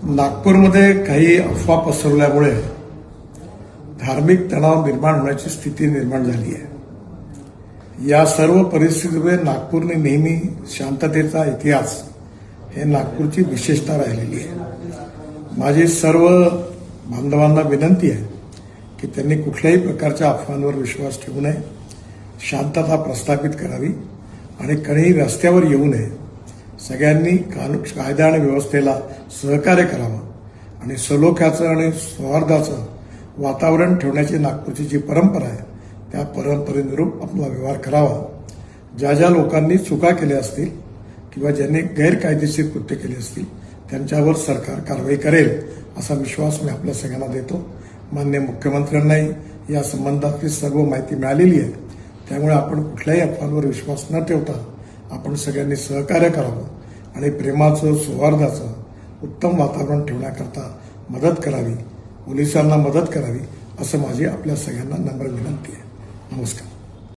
नागपूरमध्ये काही अफवा पसरवल्यामुळे धार्मिक तणाव निर्माण होण्याची स्थिती निर्माण झाली आहे। या सर्व परिस्थितीमुळे नागपूरने नेहमी शांततेचा इतिहास हे नागपूरची विशेषता राहिलेली आहे। माझी सर्व बांधवांना विनंती आहे की त्यांनी कुठल्याही प्रकारच्या अफवांवर विश्वास ठेवू नये, शांतता प्रस्थापित करावी आणि कोणीही रस्त्यावर येऊ नये। सगळ्यांनी कायदा आणि व्यवस्थेला सहकार्य करावं आणि सलोख्याचं आणि सौहार्दाचं वातावरण ठेवण्याची नागपूरची जी परंपरा आहे त्या परंपरेनुरूप आपला व्यवहार करावा। ज्या ज्या लोकांनी चुका केल्या असतील किंवा ज्यांनी गैरकायदेशीर कृत्य केले असतील त्यांच्यावर सरकार कारवाई करेल असा विश्वास मी आपल्या सगळ्यांना देतो। माननीय मुख्यमंत्र्यांनाही या संबंधातली सर्व माहिती मिळालेली आहे, त्यामुळे आपण कुठल्याही अफवांवर विश्वास न ठेवता आपण सगळ्यांनी सहकार्य करावं आणि प्रेमाचं सौहार्दाचं उत्तम वातावरण ठेवण्याकरता मदत करावी, पोलिसांना मदत करावी असं माझी आपल्या सगळ्यांना नम्र विनंती आहे। नमस्कार।